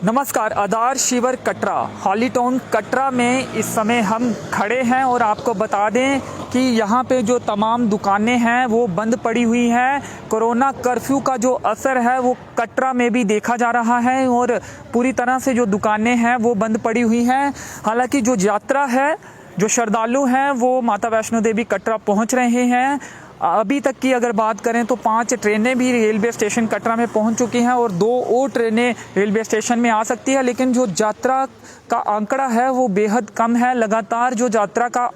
नमस्कार। आधार शिविर कटरा हॉली टाउन कटरा में इस समय हम खड़े हैं और आपको बता दें कि यहाँ पे जो तमाम दुकानें हैं वो बंद पड़ी हुई हैं। कोरोना कर्फ्यू का जो असर है वो कटरा में भी देखा जा रहा है और पूरी तरह से जो दुकानें हैं वो बंद पड़ी हुई हैं। हालांकि जो यात्रा है, जो श्रद्धालु हैं वो माता वैष्णो देवी कटरा पहुँच रहे हैं। अभी तक की अगर बात करें तो 5 ट्रेनें भी रेलवे स्टेशन कटरा में पहुंच चुकी हैं और 2 और ट्रेनें रेलवे स्टेशन में आ सकती है। लेकिन जो यात्रा का आंकड़ा है वो बेहद कम है। लगातार जो यात्रा का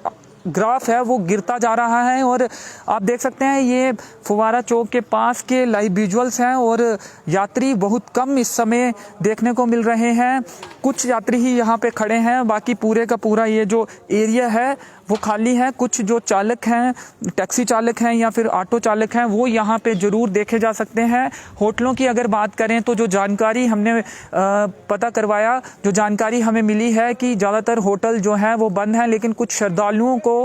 ग्राफ है वो गिरता जा रहा है और आप देख सकते हैं ये फुवारा चौक के पास के लाइव विजुअल्स हैं और यात्री बहुत कम इस समय देखने को मिल रहे हैं। कुछ यात्री ही यहाँ पे खड़े हैं, बाकी पूरे का पूरा ये जो एरिया है वो खाली है। कुछ जो चालक हैं, टैक्सी चालक हैं या फिर ऑटो चालक हैं, वो यहाँ पे ज़रूर देखे जा सकते हैं। होटलों की अगर बात करें तो जो जानकारी हमने पता करवाया, जो जानकारी हमें मिली है कि ज़्यादातर होटल जो हैं वो बंद हैं, लेकिन कुछ श्रद्धालुओं को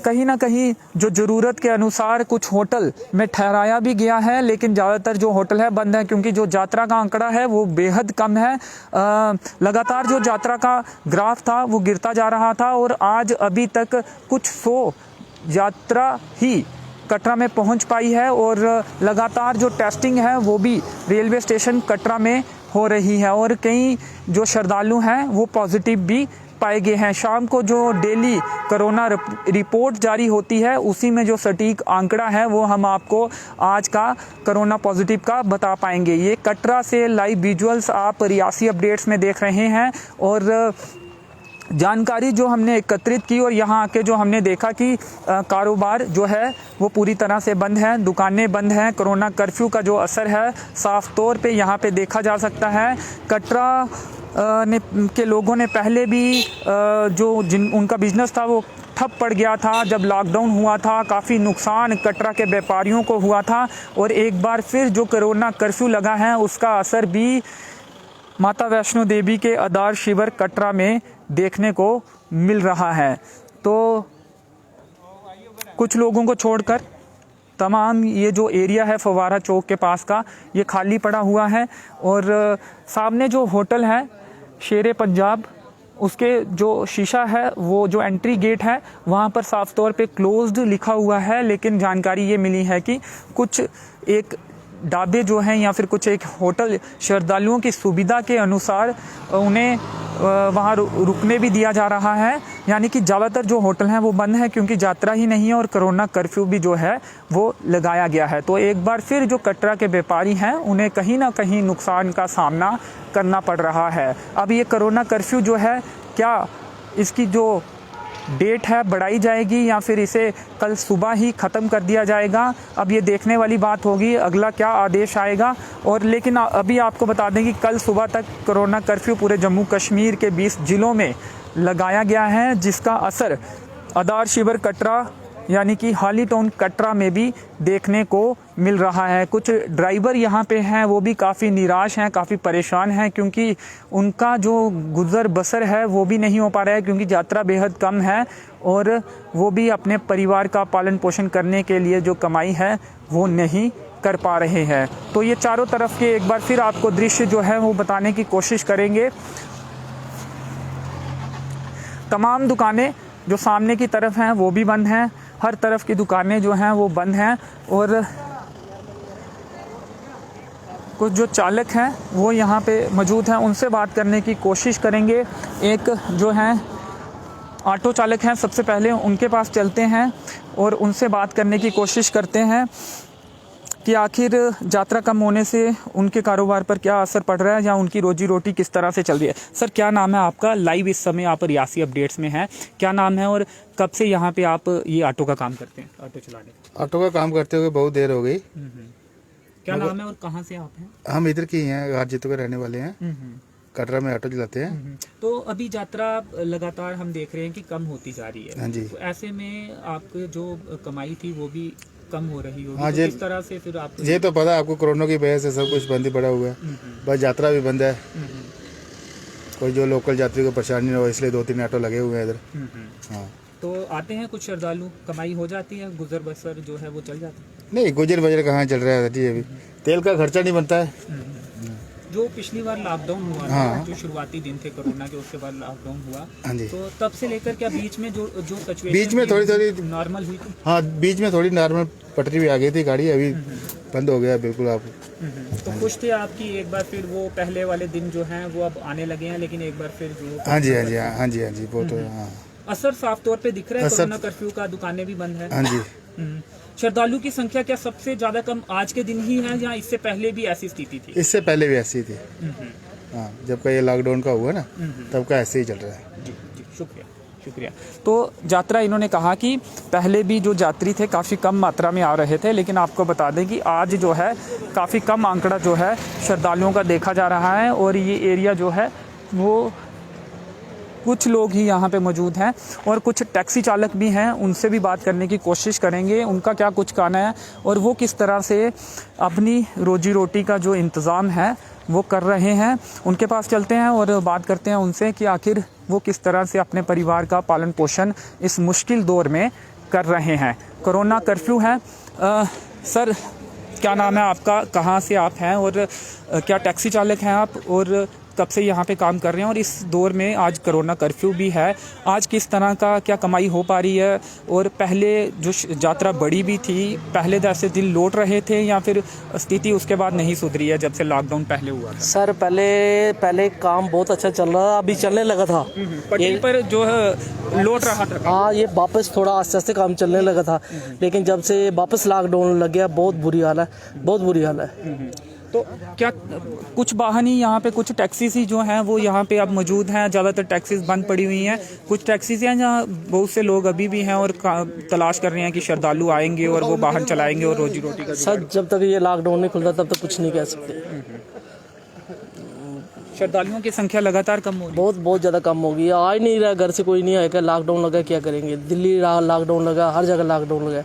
कहीं ना कहीं जो ज़रूरत के अनुसार कुछ होटल में ठहराया भी गया है। लेकिन ज़्यादातर जो होटल है बंद है क्योंकि जो यात्रा का आंकड़ा है वो बेहद कम है। लगातार जो यात्रा का ग्राफ था वो गिरता जा रहा था और आज अभी तक कुछ 100 यात्रा ही कटरा में पहुंच पाई है और लगातार जो टेस्टिंग है वो भी रेलवे स्टेशन कटरा में हो रही है और कई जो श्रद्धालु हैं वो पॉजिटिव भी पाए गए हैं। शाम को जो डेली कोरोना रिपोर्ट जारी होती है उसी में जो सटीक आंकड़ा है वो हम आपको आज का कोरोना पॉजिटिव का बता पाएंगे। ये कटरा से लाइव विजुअल्स आप रियासी अपडेट्स में देख रहे हैं और जानकारी जो हमने एकत्रित की और यहाँ आके जो हमने देखा कि कारोबार जो है वो पूरी तरह से बंद है, दुकानें बंद हैं। कोरोना कर्फ्यू का जो असर है साफ तौर पे यहाँ पे देखा जा सकता है। कटरा के लोगों ने पहले भी जो उनका बिजनेस था वो ठप पड़ गया था। जब लॉकडाउन हुआ था काफ़ी नुकसान कटरा के व्यापारियों को हुआ था और एक बार फिर जो कोरोना कर्फ्यू लगा है उसका असर भी माता वैष्णो देवी के आधार शिविर कटरा में देखने को मिल रहा है। तो कुछ लोगों को छोड़कर तमाम ये जो एरिया है फवारा चौक के पास का ये खाली पड़ा हुआ है और सामने जो होटल है शेरे पंजाब, उसके जो शीशा है वो जो एंट्री गेट है वहाँ पर साफ तौर पे क्लोज्ड लिखा हुआ है। लेकिन जानकारी ये मिली है कि कुछ एक ढाबे जो हैं या फिर कुछ एक होटल श्रद्धालुओं की सुविधा के अनुसार उन्हें वहाँ रुकने भी दिया जा रहा है। यानी कि ज़्यादातर जो होटल हैं वो बंद हैं क्योंकि यात्रा ही नहीं है और कोरोना कर्फ्यू भी जो है वो लगाया गया है। तो एक बार फिर जो कटरा के व्यापारी हैं उन्हें कहीं ना कहीं नुकसान का सामना करना पड़ रहा है। अब ये कोरोना कर्फ्यू जो है क्या इसकी जो डेट है बढ़ाई जाएगी या फिर इसे कल सुबह ही ख़त्म कर दिया जाएगा, अब ये देखने वाली बात होगी अगला क्या आदेश आएगा। और लेकिन अभी आपको बता दें कि कल सुबह तक कोरोना कर्फ्यू पूरे जम्मू कश्मीर के 20 ज़िलों में लगाया गया है, जिसका असर आधार शिविर कटरा यानी कि हॉली टाउन कटरा में भी देखने को मिल रहा है। कुछ ड्राइवर यहाँ पे हैं वो भी काफ़ी निराश हैं, काफ़ी परेशान हैं क्योंकि उनका जो गुज़र बसर है वो भी नहीं हो पा रहा है क्योंकि यात्रा बेहद कम है और वो भी अपने परिवार का पालन पोषण करने के लिए जो कमाई है वो नहीं कर पा रहे हैं। तो ये चारों तरफ के एक बार फिर आपको दृश्य जो है वो बताने की कोशिश करेंगे। तमाम दुकानें जो सामने की तरफ हैं वो भी बंद हैं, हर तरफ की दुकानें जो हैं वो बंद हैं और कुछ जो चालक हैं वो यहाँ पे मौजूद हैं, उनसे बात करने की कोशिश करेंगे। एक जो हैं ऑटो चालक हैं, सबसे पहले उनके पास चलते हैं और उनसे बात करने की कोशिश करते हैं कि आखिर यात्रा कम होने से उनके कारोबार पर क्या असर पड़ रहा है या उनकी रोजी रोटी किस तरह से चल रही है। सर क्या नाम है आपका? लाइव इस समय आप रियासी अपडेट्स में हैं, क्या नाम है और कब से यहाँ पे आप ये ऑटो का काम करते हैं? ऑटो चलाने का ऑटो का काम करते हुए बहुत देर हो गई। क्या नाम है और कहाँ से आप हैं? हम इधर के ही हैं, गाजीपुर के रहने वाले हैं। कटरा में ऑटो चलाते हैं। तो अभी यात्रा लगातार हम देख रहे हैं कि कम होती जा रही है। हाँ जी। तो ऐसे में आपकी जो कमाई थी वो भी कम हो रही होगी। हाँ तो जी। किस तरह से फिर आप ये तो पता है आपको, कोरोना की वजह से सब कुछ बंद ही पड़ा हुआ है। बस यात्रा भी बंद है। कोई जो लोकल यात्री को परेशानी न हो इसलिए 2-3 ऑटो लगे हुए हैं इधर। हाँ तो आते हैं कुछ श्रद्धालु, कमाई हो जाती है, गुजर बसर जो है वो चल जाती है? नहीं, गुजर बजर कहाँ चल रहा है जी, अभी तेल का खर्चा नहीं बनता है। जो पिछली बार लॉकडाउन हुआ था, हाँ। जो शुरुआती दिन थे कोरोना के, उसके बाद लॉकडाउन हुआ, हाँ जी। तो तब से लेकर क्या बीच में जो सिचुएशन बीच में थोड़ी नॉर्मल हुई थी? हाँ, बीच में थोड़ी नॉर्मल पटरी भी आ गई थी गाड़ी, अभी बंद हो गया बिल्कुल। आप तो खुश थे आपकी एक बार फिर वो पहले वाले दिन जो हैं वो अब आने लगे हैं, लेकिन एक बार फिर जो हाँ जी, हाँ जी, हाँ जी, हाँ जी, वो तो हाँ। असर साफ तौर पे दिख रहा है, असर- कोरोना कर्फ्यू का, दुकानें भी बंद है। हाँ जी। श्रद्धालु की संख्या क्या सबसे ज्यादा कम आज के दिन ही है या इससे पहले भी ऐसी स्थिति थी? इससे पहले भी ऐसी थी। हाँ, जब का ये लॉकडाउन का हुआ ना, तब का ऐसे ही चल रहा है। जी जी, शुक्रिया शुक्रिया। तो यात्रा इन्होंने कहा कि पहले भी जो यात्री थे काफ़ी कम मात्रा में आ रहे थे, लेकिन आपको बता दें कि आज जो है काफ़ी कम आंकड़ा जो है श्रद्धालुओं का देखा जा रहा है। और ये एरिया जो है वो कुछ लोग ही यहाँ पे मौजूद हैं और कुछ टैक्सी चालक भी हैं, उनसे भी बात करने की कोशिश करेंगे, उनका क्या कुछ कहना है और वो किस तरह से अपनी रोजी रोटी का जो इंतज़ाम है वो कर रहे हैं। उनके पास चलते हैं और बात करते हैं उनसे कि आखिर वो किस तरह से अपने परिवार का पालन पोषण इस मुश्किल दौर में कर रहे हैं। कोरोना कर्फ्यू है। सर, क्या नाम है आपका, कहाँ से आप हैं और क्या टैक्सी चालक हैं आप और कब से यहाँ पे काम कर रहे हैं? और इस दौर में आज कोरोना कर्फ्यू भी है, आज किस तरह का क्या कमाई हो पा रही है? और पहले जो यात्रा बड़ी भी थी, पहले ऐसे दिन लौट रहे थे या फिर स्थिति उसके बाद नहीं सुधरी है जब से लॉकडाउन पहले हुआ था? सर पहले काम बहुत अच्छा चल रहा था, अभी चलने लगा था। पटरी पर जो है लौट रहा था। हाँ, ये वापस थोड़ा आस्ते आस्ते काम चलने लगा था, लेकिन जब से वापस लॉकडाउन लग गया बहुत बुरी हाल है, बहुत बुरी हाल है। तो क्या कुछ वाहन ही यहाँ पे, कुछ टैक्सीज ही जो हैं वो यहाँ पे अब मौजूद हैं? ज़्यादातर टैक्सीज बंद पड़ी हुई हैं, कुछ टैक्सीज हैं जहाँ बहुत से लोग अभी भी हैं और तलाश कर रहे हैं कि श्रद्धालु आएंगे और वो वाहन चलाएंगे और रोजी रोटी का। सर जब तक ये लॉकडाउन नहीं खुलता तब तक कुछ नहीं कह सकते। श्रद्धालुओं की संख्या लगातार कम हो रही है। बहुत ज़्यादा कम हो गई है, आ ही नहीं रहा, घर से कोई नहीं आएगा, लॉकडाउन लगा क्या करेंगे। दिल्ली लॉकडाउन लगा, हर जगह लॉकडाउन लगा।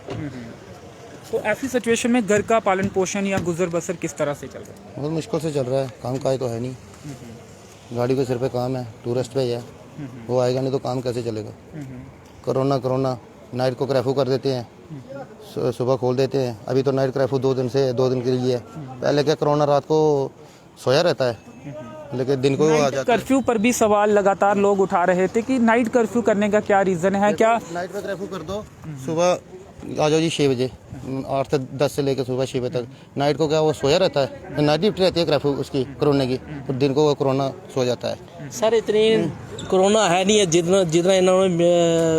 तो ऐसी सिचुएशन में घर का पालन पोषण या गुजर बसर किस तरह से चल रहा है? बहुत मुश्किल से चल रहा है, काम काज तो है नहीं। गाड़ी के सिर पे काम है, टूरिस्ट पे है, वो आएगा नहीं तो काम कैसे चलेगा। कोरोना नाइट को कर्फ्यू कर देते हैं, सुबह खोल देते हैं। अभी तो नाइट कर्फ्यू 2 दिन के लिए है। पहले क्या कोरोना रात को सोया रहता है, लेकिन दिन को आ जाता है। कर्फ्यू पर भी सवाल लगातार लोग उठा रहे थे कि नाइट कर्फ्यू करने का क्या रीज़न है? क्या नाइट में कर्फ्यू कर दो, सुबह आ जाओ जी 6 बजे, 8 से 10 से लेकर सुबह 6 बजे तक। नाइट को क्या वो सोया रहता है, नाइट ड्यूटी रहती है कर्फ्यू उसकी कोरोना की, तो दिन को वो कोरोना सो जाता है। सर इतनी कोरोना है नहीं है जितना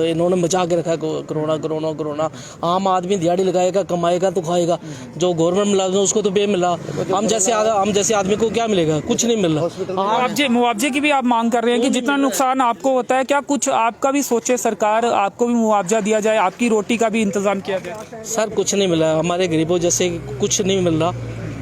इन्होंने बचा के रखा है। कोरोना आम आदमी दिहाड़ी लगाएगा, कमाएगा तो खाएगा। जो गवर्नमेंट मिला उसको तो बे मिला, हम जैसे आदमी को क्या मिलेगा? कुछ नहीं मिल रहा। मुआवजे की भी आप मांग कर रहे हैं कि जितना नुकसान आपको होता है, क्या कुछ आपका भी सोचे सरकार, आपको भी मुआवजा दिया जाए, आपकी रोटी का भी इंतजाम किया जाए? सर कुछ नहीं मिला, हमारे गरीबों जैसे कुछ नहीं मिल रहा,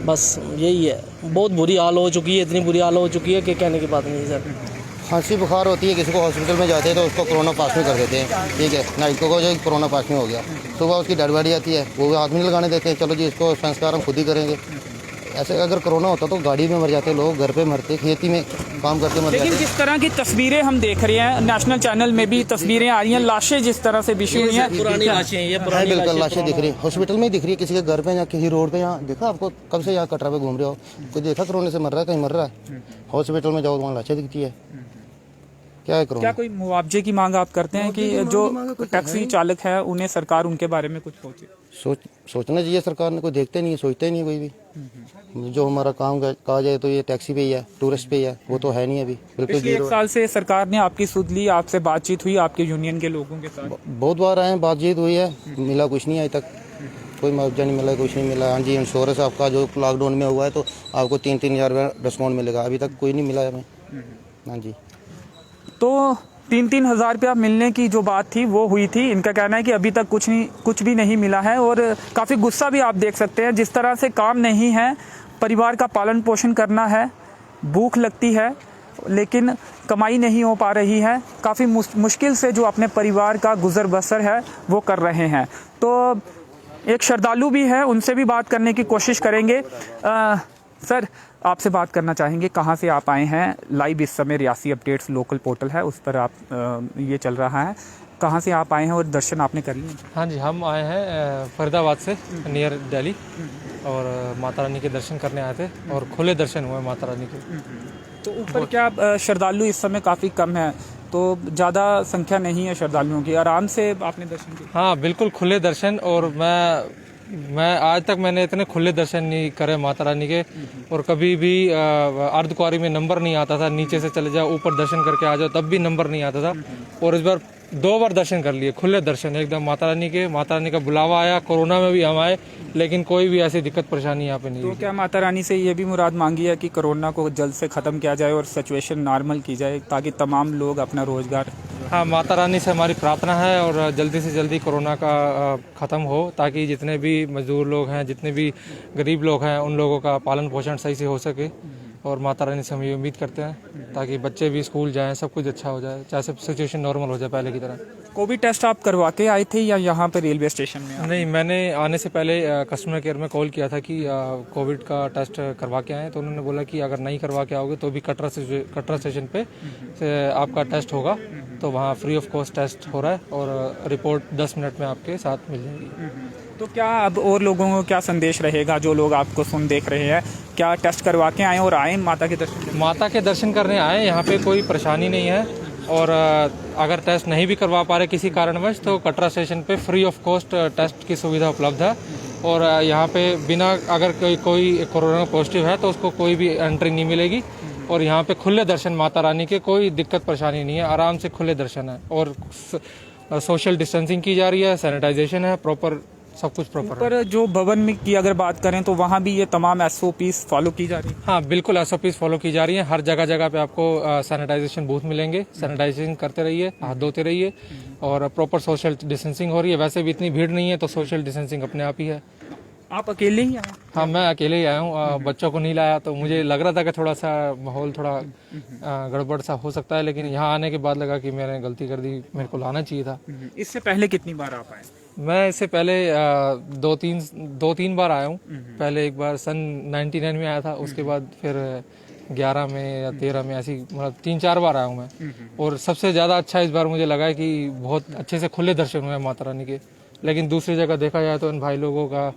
बस यही है। बहुत बुरी हाल हो चुकी है, इतनी बुरी हाल हो चुकी है कि कहने की बात नहीं है सर। खांसी बुखार होती है, किसी को हॉस्पिटल में जाते हैं तो उसको कोरोना पास में कर देते हैं, ठीक है। नाइट को जो कोरोना पास में हो गया, सुबह उसकी डेड बॉडी आती है, वो हाथ में लगाने देते हैं, चलो जी इसको संस्कार हम खुद ही करेंगे। ऐसे अगर कोरोना होता तो गाड़ी में मर जाते लोग, घर पे मरते, खेती में काम करते मर लेकिन जाते। जिस तरह की तस्वीरें हम देख रहे हैं, नेशनल चैनल में भी तस्वीरें आ रही हैं, लाशें जिस तरह से बिछी हुई हैं, पुरानी लाशें हैं, ये है पुरानी बिल्कुल, लाशें लाशें दिख रही है, हॉस्पिटल में ही दिख रही है, किसी के घर पे या किसी रोड पे। यहाँ देखा आपको, कब से यहाँ कटरा पे घूम रहे हो, कोई देखा कोरोना से मर रहा है? कहीं मर रहा है? हॉस्पिटल में जाओ तो वहाँ लाशें दिखती है। क्या है क्या कोरोना? कोई मुआवजे की मांग आप करते हैं कि जो टैक्सी चालक है उन्हें सरकार उनके बारे में कुछ सोचे? सोचना चाहिए सरकार ने, कोई देखते नहीं है, सोचते नहीं है कोई भी। जो हमारा काम कहा जाए तो ये टैक्सी पे ही है, टूरिस्ट पे ही है, वो तो है नहीं अभी, बिल्कुल पिछले 1 जीरो। साल से सरकार ने आपकी सुध ली, आपसे बातचीत हुई आपके यूनियन के लोगों के साथ? बहुत बार आए हैं, बातचीत हुई है, मिला कुछ नहीं अभी तक, कोई मुआवजा नहीं मिला, कुछ नहीं मिला। हाँ जी, इंश्योरेंस आपका जो लॉकडाउन में हुआ है तो आपको 3-3 हज़ार डिस्काउंट मिलेगा, अभी तक कोई नहीं मिला हमें। हाँ जी, तो 3-3 हज़ार रुपया मिलने की जो बात थी वो हुई थी। इनका कहना है कि अभी तक कुछ भी नहीं मिला है और काफ़ी गुस्सा भी आप देख सकते हैं। जिस तरह से काम नहीं है, परिवार का पालन पोषण करना है, भूख लगती है लेकिन कमाई नहीं हो पा रही है, काफ़ी मुश्किल से जो अपने परिवार का गुजर बसर है वो कर रहे हैं। तो एक श्रद्धालु भी है, उनसे भी बात करने की कोशिश करेंगे। सर, आपसे बात करना चाहेंगे, कहाँ से आप आए हैं? लाइव इस समय रियासी अपडेट्स लोकल पोर्टल है, उस पर आप ये चल रहा है। कहाँ से आप आए हैं और दर्शन आपने कर लिए? हाँ जी, हम आए हैं फरीदाबाद से, नियर दिल्ली। और माता रानी के दर्शन करने आए थे और खुले दर्शन हुए माता रानी के। तो ऊपर क्या श्रद्धालु इस समय काफ़ी कम है, तो ज़्यादा संख्या नहीं है श्रद्धालुओं की, आराम से आपने दर्शन किए? हाँ बिल्कुल खुले दर्शन, और मैं आज तक मैंने इतने खुले दर्शन नहीं करे माता रानी के, और कभी भी अर्धकुंवारी में नंबर नहीं आता था, नीचे से चले जाओ ऊपर दर्शन करके आ जाओ तब भी नंबर नहीं आता था, और इस बार 2 बार दर्शन कर लिए, खुले दर्शन एकदम माता रानी के। माता रानी का बुलावा आया, कोरोना में भी हम आए लेकिन कोई भी ऐसी दिक्कत परेशानी यहाँ पे नहीं तो हुई। क्या माता रानी से ये भी मुराद मांगी है कि कोरोना को जल्द से ख़त्म किया जाए और सिचुएशन नॉर्मल की जाए ताकि तमाम लोग अपना रोज़गार? हाँ, माता रानी से हमारी प्रार्थना है और जल्दी से जल्दी कोरोना का ख़त्म हो, ताकि जितने भी मजदूर लोग हैं, जितने भी गरीब लोग हैं, उन लोगों का पालन पोषण सही से हो सके, और माता रानी से हम ये उम्मीद करते हैं ताकि बच्चे भी स्कूल जाएं, सब कुछ अच्छा हो जाए, चाहे सब सिचुएशन नॉर्मल हो जाए पहले की तरह। कोविड टेस्ट आप करवा के आए थे या यहाँ पे रेलवे स्टेशन में? नहीं, मैंने आने से पहले कस्टमर केयर में कॉल किया था कि कोविड का टेस्ट करवा के आए, तो उन्होंने बोला कि अगर नहीं करवा के आओगे तो भी कटरा स्टेशन पे से आपका टेस्ट होगा, तो वहाँ फ्री ऑफ कॉस्ट टेस्ट हो रहा है और रिपोर्ट 10 मिनट में आपके साथ मिल जाएगी। तो क्या अब और लोगों को क्या संदेश रहेगा, जो लोग आपको सुन देख रहे हैं, क्या टेस्ट करवा के आए और आए माता के दर्शन? माता के दर्शन करने आए, यहाँ पे कोई परेशानी नहीं है, और अगर टेस्ट नहीं भी करवा पा रहे किसी कारणवश तो कटरा स्टेशन पे फ्री ऑफ कॉस्ट टेस्ट की सुविधा उपलब्ध है, और यहाँ पे बिना अगर कोई कोरोना पॉजिटिव है तो उसको कोई भी एंट्री नहीं मिलेगी, और यहाँ पे खुले दर्शन माता रानी के, कोई दिक्कत परेशानी नहीं है, आराम से खुले दर्शन है, और सोशल डिस्टेंसिंग की जा रही है, सैनिटाइजेशन है प्रॉपर, सब कुछ प्रॉपर। पर जो भवन में की अगर बात करें तो वहाँ भी ये तमाम SOPs फॉलो की जा रही है? हाँ बिल्कुल, SOPs फॉलो की जा रही है, हर जगह जगह पे आपको सैनिटाइजेशन बूथ मिलेंगे, सैनिटाइजेशन करते रहिए, हाथ धोते रहिए, और प्रॉपर सोशल डिस्टेंसिंग हो रही है। वैसे भी इतनी भीड़ नहीं है तो सोशल डिस्टेंसिंग अपने आप ही है। आप अकेले ही आए? हाँ, मैं अकेले ही आया हूँ, बच्चों को नहीं लाया, तो मुझे लग रहा था कि थोड़ा सा माहौल थोड़ा गड़बड़ सा हो सकता है, लेकिन यहाँ आने के बाद लगा कि मैंने गलती कर दी, मेरे को लाना चाहिए था। इससे पहले कितनी बार आप आए? मैं इससे पहले 2-3 बार आया हूँ। पहले एक बार सन 99 में आया था, उसके बाद फिर 11 में या 13 में, ऐसी मतलब 3-4 बार आया हूँ मैं, और सबसे ज़्यादा अच्छा इस बार मुझे लगा है कि बहुत अच्छे से खुले दर्शन हुए माता रानी के। लेकिन दूसरी जगह देखा जाए तो इन भाई लोगों का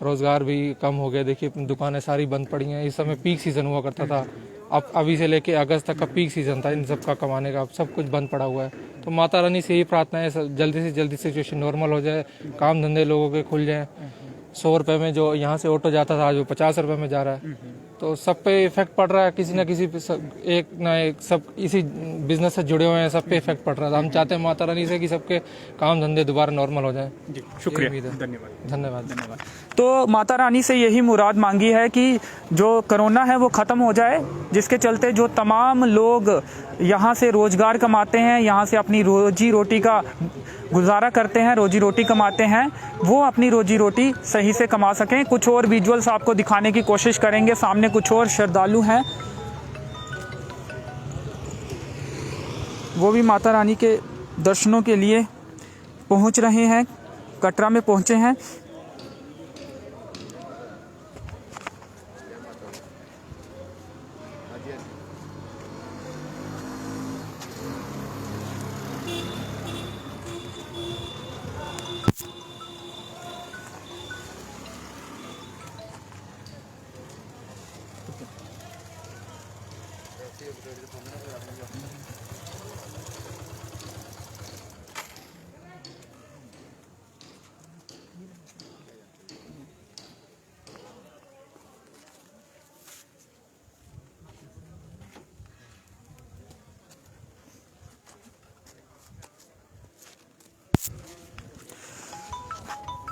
रोज़गार भी कम हो गया, देखिए दुकानें सारी बंद पड़ी हैं। इस समय पीक सीज़न हुआ करता था, अब अभी से लेके अगस्त तक का पीक सीज़न था इन सब का कमाने का, अब सब कुछ बंद पड़ा हुआ है। तो माता रानी से यही प्रार्थना है जल्दी से जल्दी सिचुएशन नॉर्मल हो जाए, काम धंधे लोगों के खुल जाएं। 100 रुपये में जो यहाँ से ऑटो जाता था आज वो 50 रुपये में जा रहा है, तो सब पे इफेक्ट पड़ रहा है, किसी ना किसी पे एक ना एक, सब इसी बिजनेस से जुड़े हुए हैं, सब पे इफेक्ट पड़ रहा है। हम चाहते हैं माता रानी से कि सबके काम धंधे दोबारा नॉर्मल हो जाए। शुक्रिया, धन्यवाद। धन्यवाद। तो माता रानी से यही मुराद मांगी है कि जो कोरोना है वो ख़त्म हो जाए, जिसके चलते जो तमाम लोग यहाँ से रोज़गार कमाते हैं, यहाँ से अपनी रोजी रोटी का गुजारा करते हैं, रोजी रोटी कमाते हैं, वो अपनी रोजी रोटी सही से कमा सकें। कुछ और विजुअल्स आपको दिखाने की कोशिश करेंगे। सामने कुछ और श्रद्धालु हैं, वो भी माता रानी के दर्शनों के लिए पहुंच रहे हैं, कटरा में पहुंचे हैं।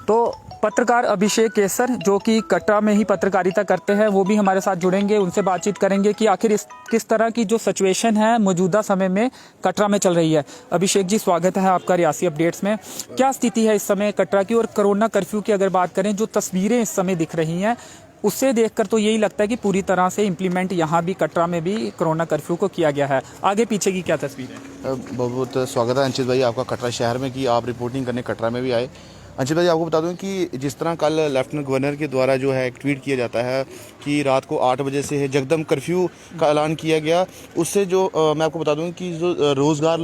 तो पत्रकार अभिषेक केसर जो कि कटरा में ही पत्रकारिता करते हैं, वो भी हमारे साथ जुड़ेंगे, उनसे बातचीत करेंगे कि आखिर किस तरह की जो सिचुएशन है मौजूदा समय में कटरा में चल रही है। अभिषेक जी, स्वागत है आपका रियासी अपडेट्स में। क्या स्थिति है इस समय कटरा की, और कोरोना कर्फ्यू की अगर बात करें, जो तस्वीरें इस समय दिख रही हैं उससे देखकर तो यही लगता है कि पूरी तरह से इम्प्लीमेंट यहाँ भी कटरा में भी कोरोना कर्फ्यू को किया गया है। आगे पीछे की क्या तस्वीर है? बहुत बहुत स्वागत है अंशित भाई आपका कटरा शहर में, कि आप रिपोर्टिंग करने कटरा में भी आए। अंशित भाई आपको बता दूं कि जिस तरह कल लेफ्टिनेंट गवर्नर के द्वारा जो है एक ट्वीट किया जाता है कि रात को 8 बजे से है जगदम कर्फ्यू का ऐलान किया गया, उससे जो मैं आपको बता दूं कि जो रोज़गार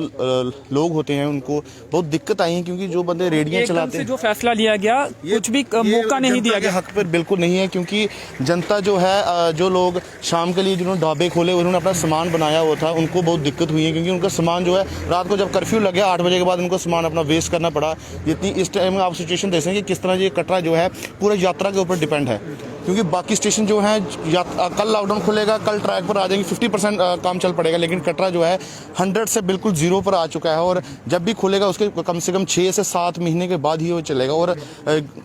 लोग होते हैं उनको बहुत दिक्कत आई है, क्योंकि जो बंदे रेडियाँ एकदम चलाते से हैं जो फैसला लिया गया कुछ भी मौका नहीं दिया गया। हक पर बिल्कुल नहीं है, क्योंकि जनता जो है जो लोग शाम के लिए जिन्होंने ढाबे खोले उन्होंने अपना सामान बनाया हुआ था, उनको बहुत दिक्कत हुई है, क्योंकि उनका सामान जो है रात को जब कर्फ्यू लग गया 8 बजे के बाद उनको सामान अपना वेस्ट करना पड़ा। जितनी इस टाइम आप सिचुएशन देख सकते हैं कि किस तरह ये कटरा जो है पूरा यात्रा के ऊपर डिपेंड है, क्योंकि बाकी स्टेशन जो हैं कल लॉकडाउन खुलेगा, कल ट्रैक पर आ जाएंगे, 50% काम चल पड़ेगा, लेकिन कटरा जो है 100 से बिल्कुल जीरो पर आ चुका है और जब भी खुलेगा उसके कम से कम 6 से 7 महीने के बाद ही वो चलेगा। और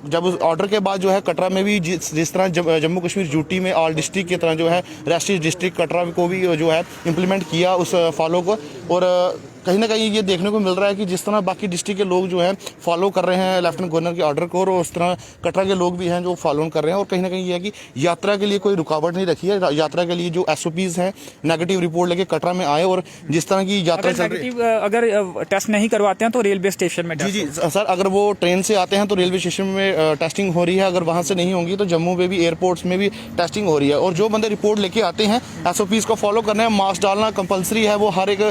जब उस ऑर्डर के बाद जो है कटरा में भी जिस तरह जम्मू कश्मीर यूटी में ऑल डिस्ट्रिक्ट की तरह जो है रेस्टी डिस्ट्रिक्ट कटरा को भी जो है इम्प्लीमेंट किया उस फॉलो को, और कहीं ना कहीं ये देखने को मिल रहा है कि जिस तरह बाकी डिस्ट्रिक्ट के लोग जो हैं फॉलो कर रहे हैं लेफ्टिनेंट गवर्नर के ऑर्डर को, और उस तरह कटरा के लोग भी हैं जो फॉलो कर रहे हैं। और कहीं ना कहीं ये है कि यात्रा के लिए कोई रुकावट नहीं रखी है, यात्रा के लिए जो SOPs हैं नेगेटिव रिपोर्ट लेके कटरा में आए, और जिस तरह की यात्रा चल रही है, अगर टेस्ट नहीं करवाते हैं तो रेलवे स्टेशन में जी सर, अगर वो ट्रेन से आते हैं तो रेलवे स्टेशन में टेस्टिंग हो रही है, अगर वहाँ से नहीं होंगी तो जम्मू में भी एयरपोर्ट्स में भी टेस्टिंग हो रही है। और जो बंदे रिपोर्ट लेके आते हैं SOPs को फॉलो करना है, मास्क डालना कंपलसरी है, वो हर एक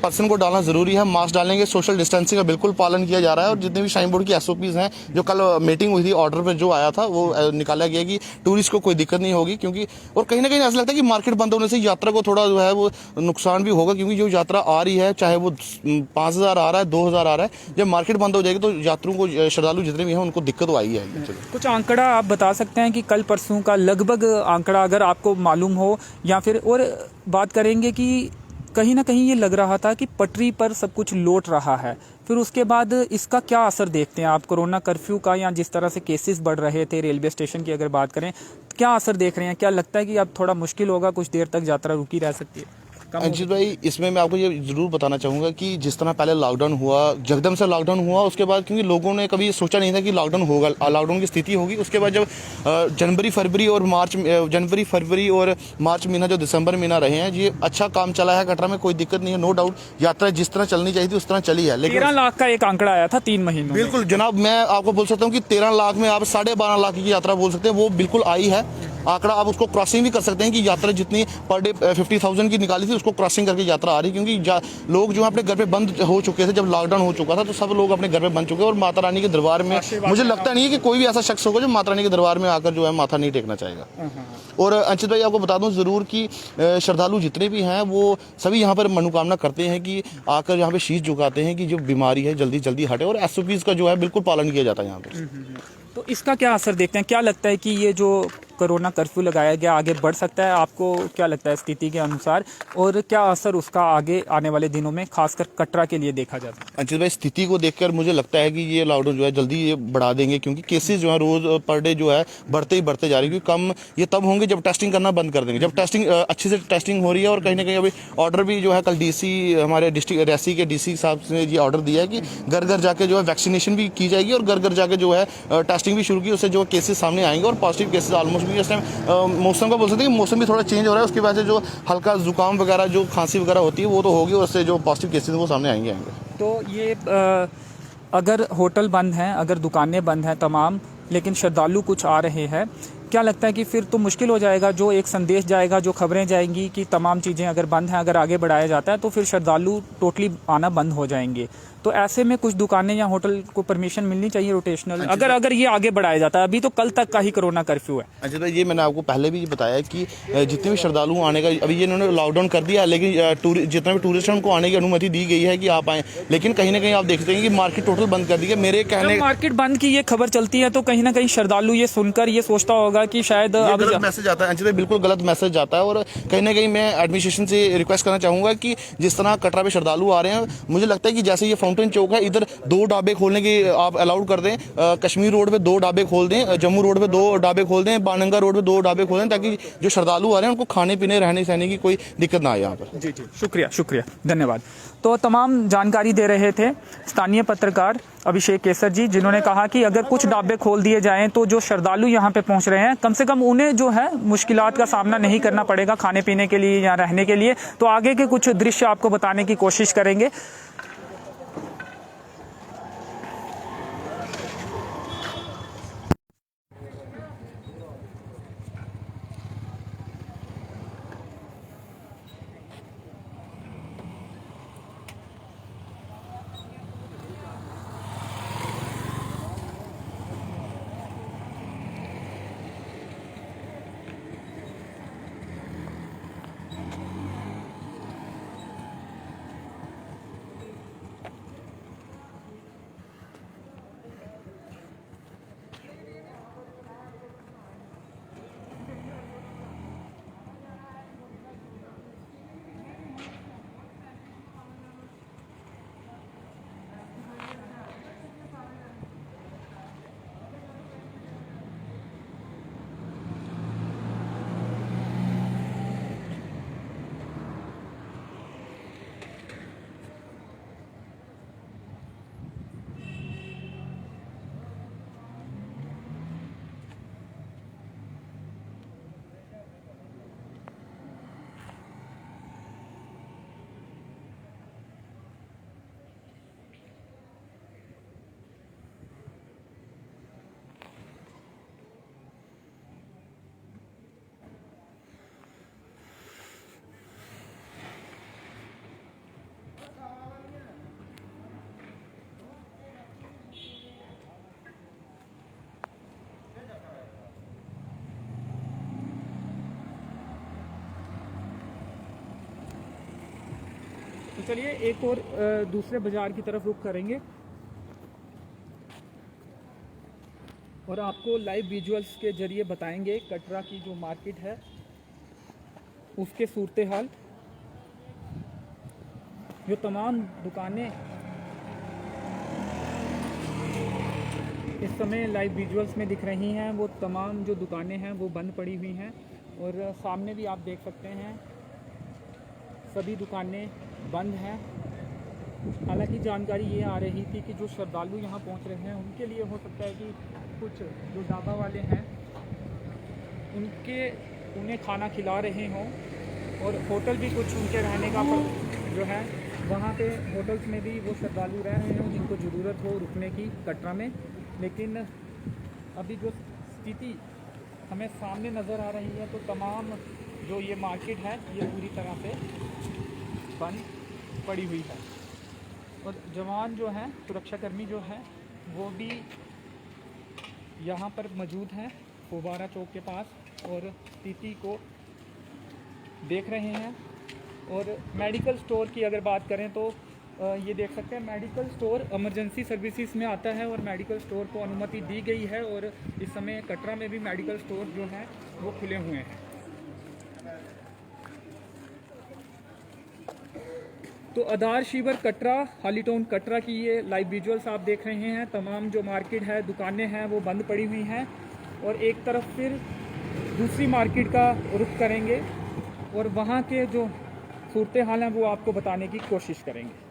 पर्सन को डालना ज़रूरी है, मास्क डालेंगे, सोशल डिस्टेंसिंग का बिल्कुल पालन किया जा रहा है। और जितने भी शाइन बोर्ड की SOPs हैं जो कल मीटिंग हुई थी ऑर्डर पर जो आया था वो निकाला गया कि टूरिस्ट को कोई दिक्कत नहीं होगी, क्योंकि और कहीं ना कहीं ऐसा लगता है कि मार्केट बंद होने से यात्रा को थोड़ा जो है वो नुकसान भी होगा, क्योंकि जो यात्रा आ रही है चाहे वो 5,000 आ रहा है 2,000 आ रहा है, जब मार्केट बंद हो जाएगी तो यात्रियों को श्रद्धालु जितने भी हैं उनको दिक्कत तो आई है। कुछ आंकड़ा आप बता सकते हैं कि कल परसों का लगभग आंकड़ा अगर आपको मालूम हो, या फिर और बात करेंगे कि कहीं ना कहीं ये लग रहा था कि पटरी पर सब कुछ लौट रहा है, फिर उसके बाद इसका क्या असर देखते हैं आप कोरोना कर्फ्यू का, या जिस तरह से केसेस बढ़ रहे थे रेलवे स्टेशन की अगर बात करें, क्या असर देख रहे हैं? क्या लगता है कि अब थोड़ा मुश्किल होगा, कुछ देर तक यात्रा रुकी रह सकती है? अंशित भाई इसमें मैं आपको ये ज़रूर बताना चाहूँगा कि जिस तरह पहले लॉकडाउन हुआ, जगदम से लॉकडाउन हुआ, उसके बाद क्योंकि लोगों ने कभी सोचा नहीं था कि लॉकडाउन होगा, लॉकडाउन की स्थिति होगी, उसके बाद जब जनवरी फरवरी और मार्च महीना जो दिसंबर महीना रहे हैं, ये अच्छा काम चला है कटरा में, कोई दिक्कत नहीं है, नो डाउट यात्रा जिस तरह चलनी चाहिए थी उस तरह चली है। लेकिन 13 लाख का एक आंकड़ा आया था 3 महीनों में। बिल्कुल जनाब, मैं आपको बोल सकता हूँ कि 13 लाख में आप 12.5 लाख की यात्रा बोल सकते हैं, वो बिल्कुल आई है आंकड़ा, आप उसको क्रॉसिंग भी कर सकते हैं कि यात्रा जितनी पर डे 50,000 की निकाली थी उसको क्रॉसिंग करके यात्रा आ रही, क्योंकि लोग जो अपने घर पे बंद हो चुके थे, जब लॉकडाउन हो चुका था तो सब लोग अपने घर पे बंद चुके और माता रानी के दरबार में मुझे लगता नहीं है कि कोई भी ऐसा शख्स होगा जो माता रानी के दरबार में आकर जो है माथा नहीं टेकना चाहेगा। और अंशित भाई आपको बता दूं ज़रूर कि श्रद्धालु जितने भी हैं वो सभी यहाँ पर मनोकामना करते हैं कि आकर यहाँ पे शीश झुकाते हैं कि जो बीमारी है जल्दी जल्दी हटे, और SOPs का जो है बिल्कुल पालन किया जाता है यहाँ पर। तो इसका क्या असर देखते हैं? क्या लगता है कि ये जो कोरोना कर्फ्यू लगाया गया आगे बढ़ सकता है? आपको क्या लगता है स्थिति के अनुसार, और क्या असर उसका आगे आने वाले दिनों में खासकर कटरा के लिए देखा जाता है? अंशित भाई स्थिति को देखकर मुझे लगता है कि ये लॉकडाउन जो है जल्दी ये बढ़ा देंगे, क्योंकि केसेस जो है रोज पर डे जो है बढ़ते ही बढ़ते जा रही है, क्योंकि कम ये तब होंगे जब टेस्टिंग करना बंद कर देंगे, जब टेस्टिंग अच्छे से टेस्टिंग हो रही है। और कहीं ना कहीं अभी ऑर्डर भी जो है कल DC हमारे डिस्ट्रिक्ट रेसी के DC साहब ने ये ऑर्डर दिया है कि घर घर जाके जो है वैक्सीनेशन भी की जाएगी और घर घर जाके जो है टेस्टिंग भी शुरू की, उससे जो केसेस सामने आएंगे और पॉजिटिव केसेस ऑलमोस्ट भी इस टाइम मौसम का बोल सकते हैं कि मौसम भी थोड़ा चेंज हो रहा है, उसकी वजह से जो हल्का जुकाम वगैरह जो खांसी वगैरह होती है वो तो होगी, और उससे जो पॉजिटिव केसेस वो सामने आएंगे। तो ये अगर होटल बंद हैं, अगर दुकानें बंद हैं तमाम, लेकिन श्रद्धालु कुछ आ रहे हैं, क्या लगता है कि फिर तो मुश्किल हो जाएगा? जो एक संदेश जाएगा, जो खबरें जाएंगी कि तमाम चीज़ें अगर बंद हैं, अगर आगे बढ़ाया जाता है तो फिर श्रद्धालु टोटली आना बंद हो जाएंगे। तो ऐसे में कुछ दुकानें या होटल को परमिशन मिलनी चाहिए रोटेशनल, अगर ये आगे बढ़ाया जाता है। अभी तो कल तक का ही कोरोना कर्फ्यू है। अच्छा, ये मैंने आपको पहले भी बताया कि जितने भी श्रद्धालु आने का, अभी ये इन्होंने लॉकडाउन कर दिया है, लेकिन जितने भी टूरिस्ट हैं उनको आने की अनुमति दी गई है कि आप आएँ, लेकिन कहीं ना कहीं आप देखते हैं कि मार्केट टोटल बंद कर दी है। मेरे कहने मार्केट बंद की ये खबर चलती है तो कहीं ना कहीं श्रद्धालु ये सुनकर ये सोचता होगा कि शायद गलत मैसेज आता है। अंशित, बिल्कुल गलत मैसेज आता है, और कहीं ना कहीं मैं एडमिनिस्ट्रेशन से रिक्वेस्ट करना चाहूँगा कि जिस तरह कटरा में श्रद्धालु आ रहे हैं, मुझे लगता है कि जैसे ये फाउंटेन चौक है, इधर 2 ढाबे खोलने की आप अलाउड कर दें, कश्मीर रोड पे 2 ढाबे खोल दें, जम्मू रोड पे 2 ढाबे खोल दें, बानंगा रोड पे 2 ढाबे खोल दें, ताकि जो श्रद्धालु आ रहे हैं उनको खाने पीने रहने सहने की कोई दिक्कत ना आए यहाँ पर। जी, शुक्रिया, धन्यवाद। तो तमाम जानकारी दे रहे थे स्थानीय पत्रकार अभिषेक केसर जी, जिन्होंने कहा कि अगर कुछ ढाबे खोल दिए जाएं तो जो श्रद्धालु यहाँ पे पहुँच रहे हैं, कम से कम उन्हें जो है मुश्किलात का सामना नहीं करना पड़ेगा खाने पीने के लिए या रहने के लिए। तो आगे के कुछ दृश्य आपको बताने की कोशिश करेंगे। चलिए एक और दूसरे बाजार की तरफ रुख करेंगे और आपको लाइव विजुअल्स के जरिए बताएंगे कटरा की जो मार्केट है उसके सूरत हाल। जो तमाम दुकानें इस समय लाइव विजुअल्स में दिख रही हैं वो तमाम जो दुकानें हैं वो बंद पड़ी हुई हैं और सामने भी आप देख सकते हैं सभी दुकानें बंद हैं। हालांकि जानकारी ये आ रही थी कि जो श्रद्धालु यहाँ पहुँच रहे हैं उनके लिए हो सकता है कि कुछ जो ढाबा वाले हैं उन्हें खाना खिला रहे हों और होटल भी कुछ उनके रहने का जो है वहाँ पे होटल्स में भी वो श्रद्धालु रह रहे हों जिनको ज़रूरत हो रुकने की कटरा में। लेकिन अभी जो स्थिति हमें सामने नज़र आ रही है तो तमाम जो ये मार्केट है ये पूरी तरह से बंद पड़ी हुई है और जवान जो हैं सुरक्षाकर्मी जो हैं वो भी यहाँ पर मौजूद हैं फुवारा चौक के पास और स्थिति को देख रहे हैं। और मेडिकल स्टोर की अगर बात करें तो ये देख सकते हैं मेडिकल स्टोर इमरजेंसी सर्विसेज में आता है और मेडिकल स्टोर को अनुमति दी गई है और इस समय कटरा में भी मेडिकल स्टोर जो हैं वो खुले हुए हैं। तो आधार शिविर कटरा हाली टाउन कटरा की ये लाइव विजुअल्स आप देख रहे हैं। तमाम जो मार्केट है दुकानें हैं वो बंद पड़ी हुई हैं और एक तरफ फिर दूसरी मार्केट का रुख करेंगे और वहाँ के जो सूरत हाल हैं वो आपको बताने की कोशिश करेंगे।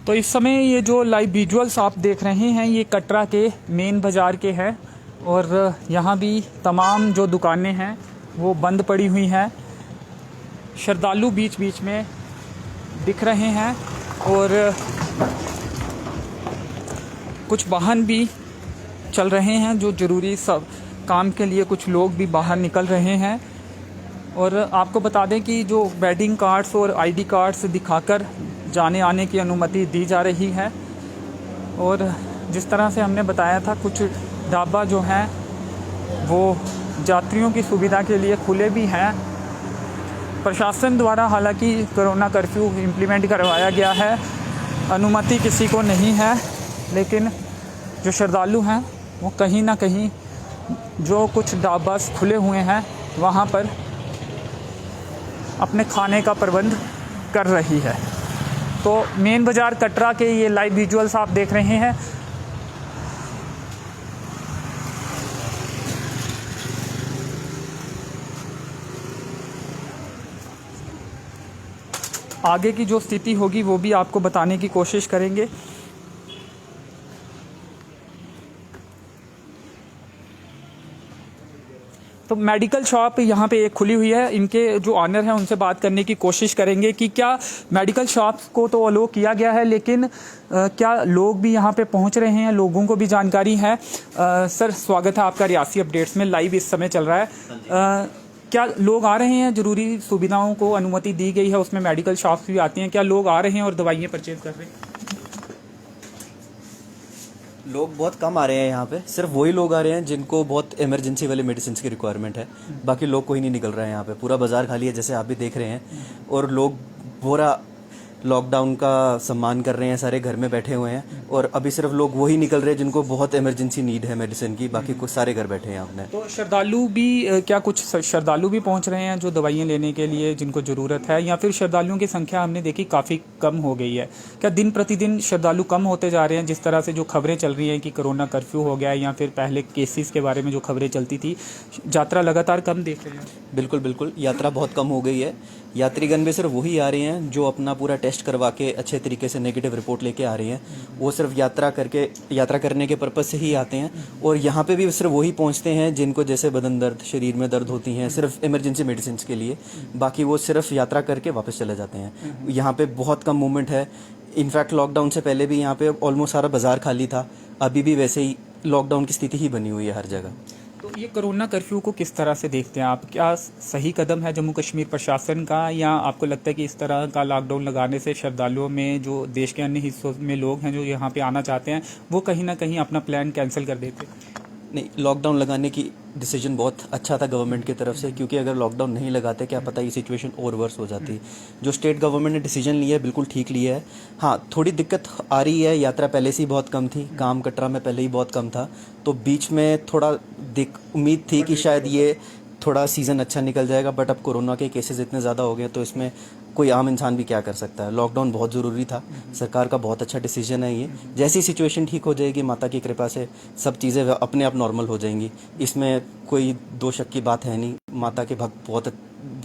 तो इस समय ये जो लाइव विजुअल्स आप देख रहे हैं ये कटरा के मेन बाज़ार के हैं और यहाँ भी तमाम जो दुकानें हैं वो बंद पड़ी हुई हैं। श्रद्धालु बीच बीच में दिख रहे हैं और कुछ वाहन भी चल रहे हैं जो ज़रूरी सब काम के लिए, कुछ लोग भी बाहर निकल रहे हैं। और आपको बता दें कि जो वेडिंग कार्ड्स और आईडी कार्ड्स दिखाकर जाने आने की अनुमति दी जा रही है। और जिस तरह से हमने बताया था, कुछ ढाबा जो हैं वो यात्रियों की सुविधा के लिए खुले भी हैं। प्रशासन द्वारा हालांकि कोरोना कर्फ्यू इम्प्लीमेंट करवाया गया है, अनुमति किसी को नहीं है, लेकिन जो श्रद्धालु हैं वो कहीं ना कहीं जो कुछ ढाबा खुले हुए हैं वहाँ पर अपने खाने का प्रबंध कर रही है। तो मेन बाज़ार कटरा के ये लाइव विजुअल्स आप देख रहे हैं। आगे की जो स्थिति होगी वो भी आपको बताने की कोशिश करेंगे। तो मेडिकल शॉप यहाँ पे एक खुली हुई है, इनके जो ऑनर हैं उनसे बात करने की कोशिश करेंगे कि क्या मेडिकल शॉप्स को तो अलो किया गया है, लेकिन क्या लोग भी यहाँ पे पहुँच रहे हैं, लोगों को भी जानकारी है। सर, स्वागत है आपका रियासी अपडेट्स में, लाइव इस समय चल रहा है। क्या लोग आ रहे हैं? ज़रूरी सुविधाओं को अनुमति दी गई है, उसमें मेडिकल शॉप्स भी आती हैं, क्या लोग आ रहे हैं और दवाइयाँ परचेज कर रहे हैं? लोग बहुत कम आ रहे हैं यहाँ पे, सिर्फ वही लोग आ रहे हैं जिनको बहुत इमरजेंसी वाले मेडिसिन की रिक्वायरमेंट है। बाकी लोग कोई नहीं निकल रहा है यहाँ पे, पूरा बाजार खाली है जैसे आप भी देख रहे हैं। और लोग पूरा लॉकडाउन का सम्मान कर रहे हैं, सारे घर में बैठे हुए हैं। और अभी सिर्फ लोग वही निकल रहे हैं जिनको बहुत इमरजेंसी नीड है मेडिसिन की, बाकी कुछ सारे घर बैठे हैं अपने। तो श्रद्धालु भी क्या कुछ श्रद्धालु भी पहुंच रहे हैं जो दवाइयां लेने के लिए जिनको ज़रूरत है, या फिर श्रद्धालुओं की संख्या हमने देखी काफ़ी कम हो गई है? क्या दिन प्रतिदिन श्रद्धालु कम होते जा रहे हैं? जिस तरह से जो खबरें चल रही हैं कि कोरोना कर्फ्यू हो गया है या फिर पहले केसेस के बारे में जो खबरें चलती थी, यात्रा लगातार कम देख रहे हैं? बिल्कुल बिल्कुल, यात्रा बहुत कम हो गई है। यात्रीगण भी सिर्फ वही आ रहे हैं जो अपना पूरा टेस्ट करवा के अच्छे तरीके से नेगेटिव रिपोर्ट लेके आ रहे हैं। वो सिर्फ यात्रा करने के पर्पज़ से ही आते हैं। और यहाँ पे भी सिर्फ वही पहुँचते हैं जिनको जैसे बदन दर्द, शरीर में दर्द होती हैं, सिर्फ इमरजेंसी मेडिसिन के लिए। बाकी वो सिर्फ यात्रा करके वापस चले जाते हैं। यहाँ पे बहुत कम मूवमेंट है। इनफैक्ट लॉकडाउन से पहले भी यहाँ पे ऑलमोस्ट सारा बाजार खाली था, अभी भी वैसे ही लॉकडाउन की स्थिति ही बनी हुई है हर जगह। तो ये कोरोना कर्फ्यू को किस तरह से देखते हैं आप? क्या सही कदम है जम्मू कश्मीर प्रशासन का, या आपको लगता है कि इस तरह का लॉकडाउन लगाने से श्रद्धालुओं में, जो देश के अन्य हिस्सों में लोग हैं जो यहाँ पे आना चाहते हैं, वो कहीं ना कहीं अपना प्लान कैंसिल कर देते? नहीं, लॉकडाउन लगाने की डिसीजन बहुत अच्छा था गवर्नमेंट की तरफ से, क्योंकि अगर लॉकडाउन नहीं लगाते क्या पता ये सिचुएशन और वर्स हो जाती। जो स्टेट गवर्नमेंट ने डिसीजन लिया है बिल्कुल ठीक लिया है। हाँ, थोड़ी दिक्कत आ रही है, यात्रा पहले से ही बहुत कम थी, काम कटरा में पहले ही बहुत कम था, तो बीच में थोड़ा उम्मीद थी कि शायद ये थोड़ा सीज़न अच्छा निकल जाएगा। बट अब कोरोना के केसेस इतने ज़्यादा हो गए तो इसमें कोई आम इंसान भी क्या कर सकता है। लॉकडाउन बहुत ज़रूरी था, सरकार का बहुत अच्छा डिसीजन है ये। जैसी सिचुएशन ठीक हो जाएगी, माता की कृपा से सब चीज़ें अपने आप नॉर्मल हो जाएंगी, इसमें कोई दो शक की बात है नहीं। माता के भक्त बहुत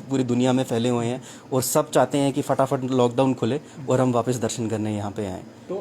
पूरी दुनिया में फैले हुए हैं और सब चाहते हैं कि फटाफट लॉकडाउन खुले और हम वापस दर्शन करने यहाँ पे आएँ। तो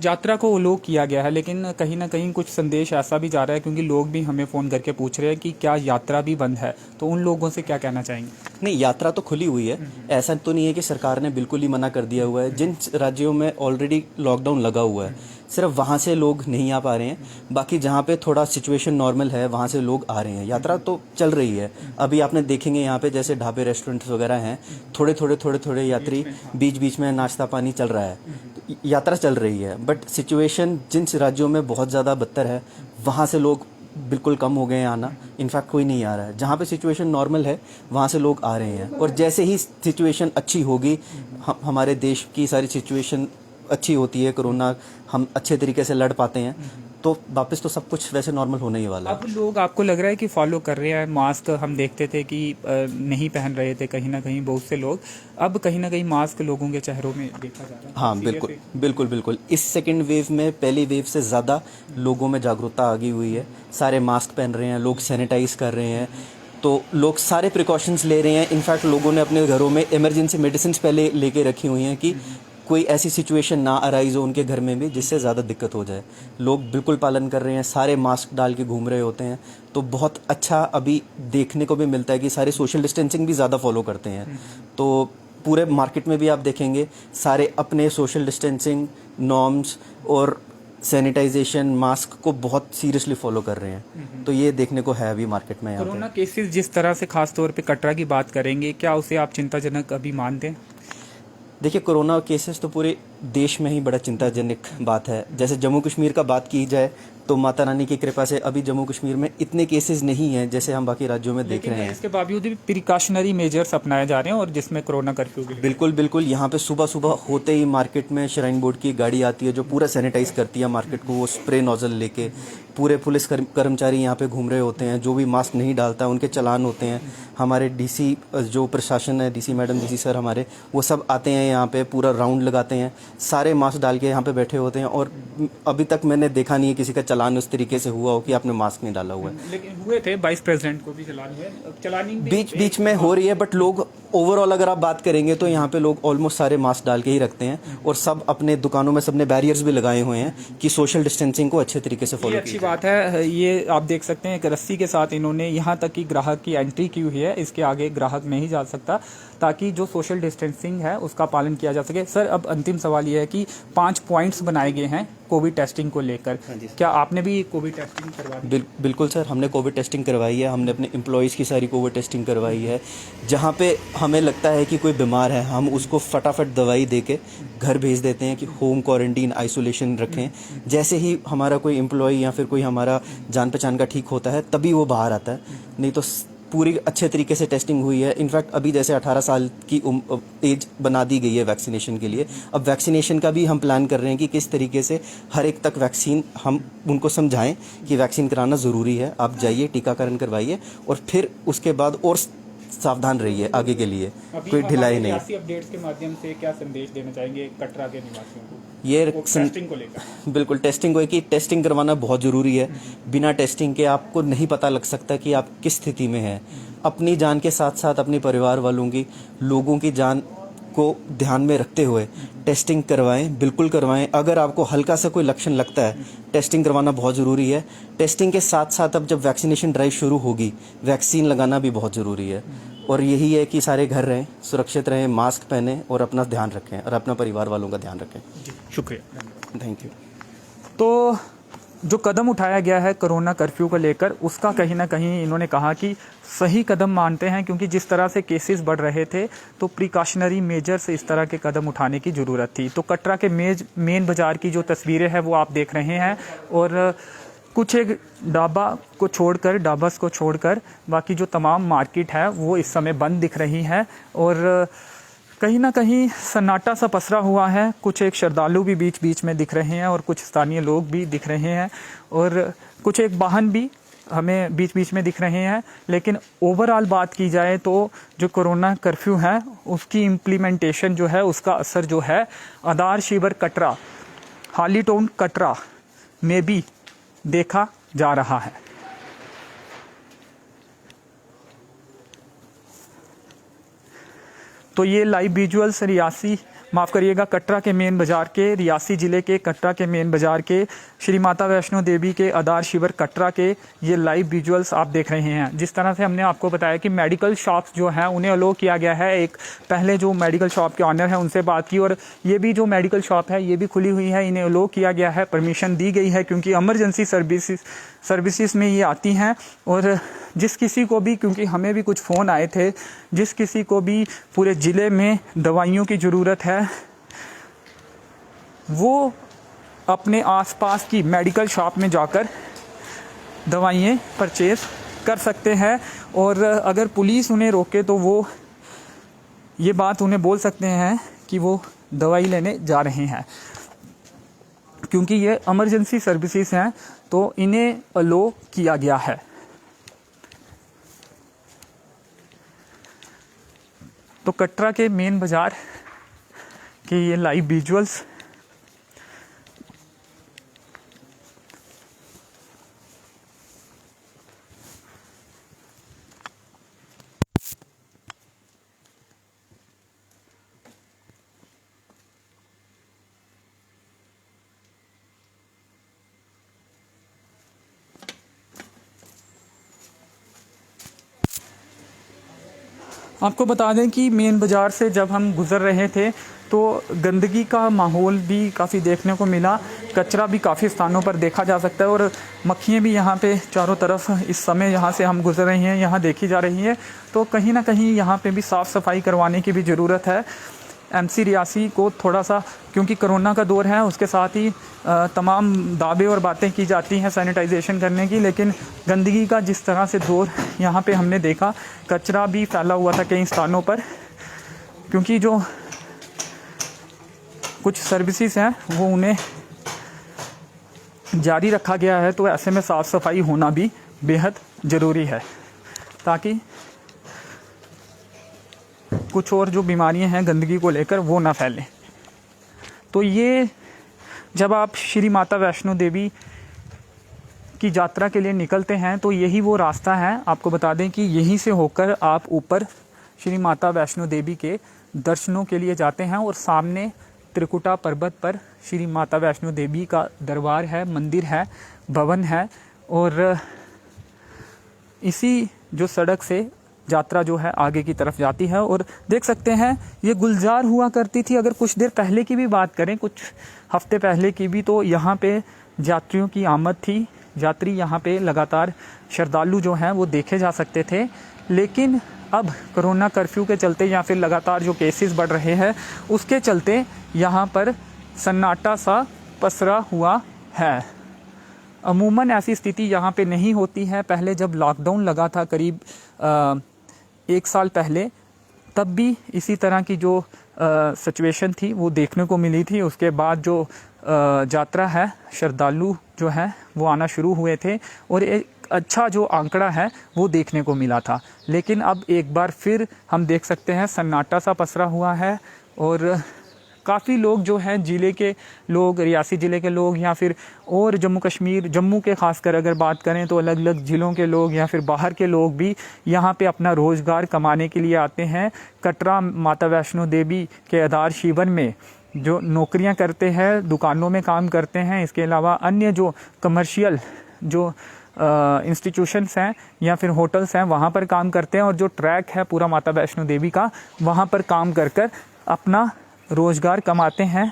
यात्रा को अलोक किया गया है, लेकिन कहीं ना कहीं कुछ संदेश ऐसा भी जा रहा है, क्योंकि लोग भी हमें फ़ोन करके पूछ रहे हैं कि क्या यात्रा भी बंद है, तो उन लोगों से क्या कहना चाहेंगे? नहीं, यात्रा तो खुली हुई है, ऐसा तो नहीं है कि सरकार ने बिल्कुल ही मना कर दिया हुआ है। जिन राज्यों में ऑलरेडी लॉकडाउन लगा हुआ है सिर्फ वहाँ से लोग नहीं आ पा रहे हैं, बाकी जहाँ पे थोड़ा सिचुएशन नॉर्मल है वहाँ से लोग आ रहे हैं। यात्रा तो चल रही है, अभी आपने देखेंगे यहाँ पे जैसे ढाबे रेस्टोरेंट्स वगैरह हैं, थोड़े यात्री बीच बीच में नाश्ता पानी चल रहा है, तो यात्रा चल रही है। बट सिचुएशन जिन राज्यों में बहुत ज़्यादा बदतर है वहाँ से लोग बिल्कुल कम हो गए हैं आना, इनफैक्ट कोई नहीं आ रहा है। जहाँ पे सिचुएशन नॉर्मल है वहाँ से लोग आ रहे हैं, और जैसे ही सिचुएशन अच्छी होगी, हमारे देश की सारी सिचुएशन अच्छी होती है, कोरोना हम अच्छे तरीके से लड़ पाते हैं, तो वापस तो सब कुछ वैसे नॉर्मल होने ही वाला है। अब लोग, आपको लग रहा है कि फॉलो कर रहे हैं? मास्क हम देखते थे कि नहीं पहन रहे थे कहीं ना कहीं बहुत से लोग, अब कहीं ना कहीं मास्क लोगों के चेहरों में देखा जा रहा है। हाँ बिल्कुल, इस सेकेंड वेव में पहली वेव से ज़्यादा लोगों में जागरूकता आ गई हुई है। सारे मास्क पहन रहे हैं, लोग सैनिटाइज कर रहे हैं, तो लोग सारे प्रिकॉशंस ले रहे हैं। इनफैक्ट लोगों ने अपने घरों में इमरजेंसी मेडिसिन पहले लेके रखी हुई हैं कि कोई ऐसी सिचुएशन ना अराइज हो उनके घर में भी जिससे ज़्यादा दिक्कत हो जाए। लोग बिल्कुल पालन कर रहे हैं, सारे मास्क डाल के घूम रहे होते हैं, तो बहुत अच्छा अभी देखने को भी मिलता है कि सारे सोशल डिस्टेंसिंग भी ज़्यादा फॉलो करते हैं। तो पूरे मार्केट में भी आप देखेंगे सारे अपने सोशल डिस्टेंसिंग नॉर्म्स और सैनिटाइजेशन मास्क को बहुत सीरियसली फॉलो कर रहे हैं। तो ये देखने को है अभी मार्केट में यहाँ कोरोना पे। केसेस जिस तरह से खास तौर पे कटरा की बात करेंगे, क्या उसे आप चिंताजनक अभी मानते हैं? देखिए, कोरोना केसेस तो पूरे देश में ही बड़ा चिंताजनक बात है। जैसे जम्मू कश्मीर का बात की जाए तो माता रानी की कृपा से अभी जम्मू कश्मीर में इतने केसेस नहीं हैं जैसे हम बाकी राज्यों में देख रहे हैं। इसके बावजूद भी प्रिकॉशनरी मेजर्स अपनाए जा रहे हैं और जिसमें कोरोना कर्फ्यू भी बिल्कुल बिल्कुल, यहाँ पे सुबह सुबह होते ही मार्केट में श्राइन बोर्ड की गाड़ी आती है जो पूरा सैनिटाइज करती है मार्केट को, वो स्प्रे नोजल लेके। पूरे पुलिस कर्मचारी यहाँ पे घूम रहे होते हैं, जो भी मास्क नहीं डालता है उनके चालान होते हैं। हमारे डीसी जो प्रशासन है, डीसी मैडम, डीसी सर हमारे, वो सब आते हैं यहाँ पे, पूरा राउंड लगाते हैं, सारे मास्क डाल के यहाँ पे बैठे होते हैं। और अभी तक मैंने देखा नहीं है किसी का चालान उस तरीके से हुआ हो कि आपने मास्क नहीं डाला हुआ है। लेकिन हुए थे, वाइस प्रेसिडेंट को भी चालान हुए, चलानिंग भी बीच बीच में हो रही है, बट लोग ओवरऑल अगर आप बात करेंगे तो यहाँ पे लोग ऑलमोस्ट सारे मास्क डाल के ही रखते हैं। और सब अपने दुकानों में सबने बैरियर्स भी लगाए हुए हैं कि सोशल डिस्टेंसिंग को अच्छे तरीके से फॉलो ये अच्छी बात है। ये आप देख सकते हैं एक रस्सी के साथ इन्होंने यहाँ तक कि ग्राहक की एंट्री की हुई है, इसके आगे ग्राहक नहीं जा सकता, ताकि जो सोशल डिस्टेंसिंग है उसका पालन किया जा सके। सर, अब अंतिम सवाल ये है कि 5 पॉइंट्स बनाए गए हैं कोविड टेस्टिंग को लेकर, क्या आपने भी कोविड टेस्टिंग करवाई? बिल्कुल सर, हमने कोविड टेस्टिंग करवाई है। हमने अपने एम्प्लॉयज़ की सारी कोविड टेस्टिंग करवाई है। जहाँ पे हमें लगता है कि कोई बीमार है, हम उसको फटाफट दवाई दे के घर भेज देते हैं कि होम क्वारंटीन आइसोलेशन रखें। जैसे ही हमारा कोई एम्प्लॉय या फिर कोई हमारा जान पहचान का ठीक होता है तभी वो बाहर आता है, नहीं तो पूरी अच्छे तरीके से टेस्टिंग हुई है। इनफैक्ट अभी जैसे 18 साल की एज बना दी गई है वैक्सीनेशन के लिए। अब वैक्सीनेशन का भी हम प्लान कर रहे हैं कि किस तरीके से हर एक तक वैक्सीन, हम उनको समझाएं कि वैक्सीन कराना ज़रूरी है, आप जाइए टीकाकरण करवाइए और फिर उसके बाद और सावधान रहिए आगे के लिए, कोई ढिलाई नहीं। अपडेट्स के माध्यम से क्या संदेश देना चाहेंगे कटरा के निवासियों को ये टेस्टिंग को लेकर? बिल्कुल, टेस्टिंग को, कि टेस्टिंग करवाना बहुत ज़रूरी है। बिना टेस्टिंग के आपको नहीं पता लग सकता कि आप किस स्थिति में हैं। अपनी जान के साथ साथ अपने परिवार वालों की, लोगों की जान को ध्यान में रखते हुए टेस्टिंग करवाएं, बिल्कुल करवाएं। अगर आपको हल्का सा कोई लक्षण लगता है, टेस्टिंग करवाना बहुत ज़रूरी है। टेस्टिंग के साथ साथ अब जब वैक्सीनेशन ड्राइव शुरू होगी, वैक्सीन लगाना भी बहुत ज़रूरी है। और यही है कि सारे घर रहें, सुरक्षित रहें, मास्क पहनें और अपना ध्यान रखें और अपना परिवार वालों का ध्यान रखें। जी, शुक्रिया। Thank you. तो जो कदम उठाया गया है कोरोना कर्फ्यू को लेकर, उसका कहीं ना कहीं इन्होंने कहा कि सही कदम मानते हैं, क्योंकि जिस तरह से केसेस बढ़ रहे थे तो प्रिकॉशनरी मेजर्स इस तरह के कदम उठाने की ज़रूरत थी। तो कटरा के मेन बाज़ार की जो तस्वीरें हैं वो आप देख रहे हैं, और कुछ एक ढाबस को छोड़कर बाकी जो तमाम मार्केट है वो इस समय बंद दिख रही है, और कहीं ना कहीं सन्नाटा सा पसरा हुआ है। कुछ एक श्रद्धालु भी बीच बीच में दिख रहे हैं और कुछ स्थानीय लोग भी दिख रहे हैं, और कुछ एक वाहन भी हमें बीच बीच में दिख रहे हैं। लेकिन ओवरऑल बात की जाए तो जो कोरोना कर्फ्यू है उसकी इम्प्लीमेंटेशन जो है, उसका असर जो है आधार शिविर कटरा, हाली टाउन कटरा में भी देखा जा रहा है। तो ये लाइव विजुअल्स कटरा के मेन बाज़ार के, रियासी ज़िले के कटरा के मेन बाज़ार के, श्री माता वैष्णो देवी के आधार शिविर कटरा के ये लाइव विजुअल्स आप देख रहे हैं। जिस तरह से हमने आपको बताया कि मेडिकल शॉप्स जो हैं उन्हें अलो किया गया है। एक पहले जो मेडिकल शॉप के ऑनर हैं उनसे बात की, और ये भी जो मेडिकल शॉप है ये भी खुली हुई है, इन्हें अलो किया गया है, परमिशन दी गई है, क्योंकि इमरजेंसी सर्विसेज में ये आती हैं। और जिस किसी को भी, क्योंकि हमें भी कुछ फ़ोन आए थे, जिस किसी को भी पूरे ज़िले में दवाइयों की ज़रूरत है वो अपने आसपास की मेडिकल शॉप में जाकर दवाइयाँ परचेज़ कर सकते हैं। और अगर पुलिस उन्हें रोके तो वो ये बात उन्हें बोल सकते हैं कि वो दवाई लेने जा रहे हैं, क्योंकि ये इमरजेंसी सर्विसेज हैं तो इन्हें अलो किया गया है। तो कटरा के मेन बाज़ार के ये लाइव विजुअल्स आपको बता दें कि मेन बाज़ार से जब हम गुज़र रहे थे तो गंदगी का माहौल भी काफ़ी देखने को मिला, कचरा भी काफ़ी स्थानों पर देखा जा सकता है और मक्खियाँ भी यहाँ पे चारों तरफ इस समय यहाँ से हम गुज़र रहे हैं यहाँ देखी जा रही है। तो कहीं ना कहीं यहाँ पे भी साफ़ सफाई करवाने की भी ज़रूरत है। एमसी रियासी को थोड़ा सा, क्योंकि कोरोना का दौर है, उसके साथ ही तमाम दावे और बातें की जाती हैं सैनिटाइजेशन करने की, लेकिन गंदगी का जिस तरह से दौर यहाँ पे हमने देखा, कचरा भी फैला हुआ था कई स्थानों पर, क्योंकि जो कुछ सर्विसेज हैं वो उन्हें जारी रखा गया है। तो ऐसे में साफ़ सफाई होना भी बेहद ज़रूरी है ताकि कुछ और जो बीमारियां हैं गंदगी को लेकर वो ना फैलें। तो ये जब आप श्री माता वैष्णो देवी की यात्रा के लिए निकलते हैं तो यही वो रास्ता है। आपको बता दें कि यहीं से होकर आप ऊपर श्री माता वैष्णो देवी के दर्शनों के लिए जाते हैं और सामने त्रिकुटा पर्वत पर श्री माता वैष्णो देवी का दरबार है, मंदिर है, भवन है। और इसी जो सड़क से यात्रा जो है आगे की तरफ जाती है। और देख सकते हैं ये गुलजार हुआ करती थी। अगर कुछ देर पहले की भी बात करें, कुछ हफ्ते पहले की भी, तो यहाँ पे यात्रियों की आमद थी। यात्री यहाँ पे लगातार श्रद्धालु जो हैं वो देखे जा सकते थे। लेकिन अब कोरोना कर्फ्यू के चलते या फिर लगातार जो केसेस बढ़ रहे हैं उसके चलते यहाँ पर सन्नाटा सा पसरा हुआ है। अमूमन ऐसी स्थिति यहाँ पे नहीं होती है। पहले जब लॉकडाउन लगा था करीब 1 साल पहले, तब भी इसी तरह की जो सिचुएशन थी वो देखने को मिली थी। उसके बाद जो यात्रा है, श्रद्धालु जो है वो आना शुरू हुए थे और एक अच्छा जो आंकड़ा है वो देखने को मिला था। लेकिन अब एक बार फिर हम देख सकते हैं सन्नाटा सा पसरा हुआ है और काफ़ी लोग जो हैं ज़िले के लोग, रियासी ज़िले के लोग या फिर और जम्मू कश्मीर, जम्मू के ख़ासकर अगर बात करें तो अलग अलग ज़िलों के लोग या फिर बाहर के लोग भी यहाँ पे अपना रोज़गार कमाने के लिए आते हैं। कटरा माता वैष्णो देवी के आधार शिविर में जो नौकरियाँ करते हैं, दुकानों में काम करते हैं, इसके अलावा अन्य जो कमर्शियल जो इंस्टीट्यूशंस हैं या फिर होटल्स हैं वहाँ पर काम करते हैं और जो ट्रैक है पूरा माता वैष्णो देवी का, वहाँ पर काम कर कर अपना रोज़गार कमाते हैं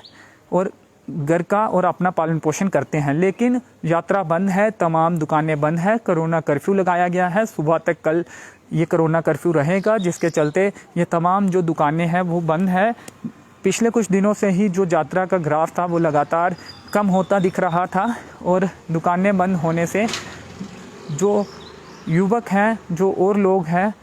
और घर का और अपना पालन पोषण करते हैं। लेकिन यात्रा बंद है, तमाम दुकानें बंद है, कोरोना कर्फ्यू लगाया गया है। सुबह तक कल ये कोरोना कर्फ्यू रहेगा, जिसके चलते ये तमाम जो दुकानें हैं वो बंद है। पिछले कुछ दिनों से ही जो यात्रा का ग्राफ था वो लगातार कम होता दिख रहा था और दुकानें बंद होने से जो युवक हैं, जो और लोग हैं,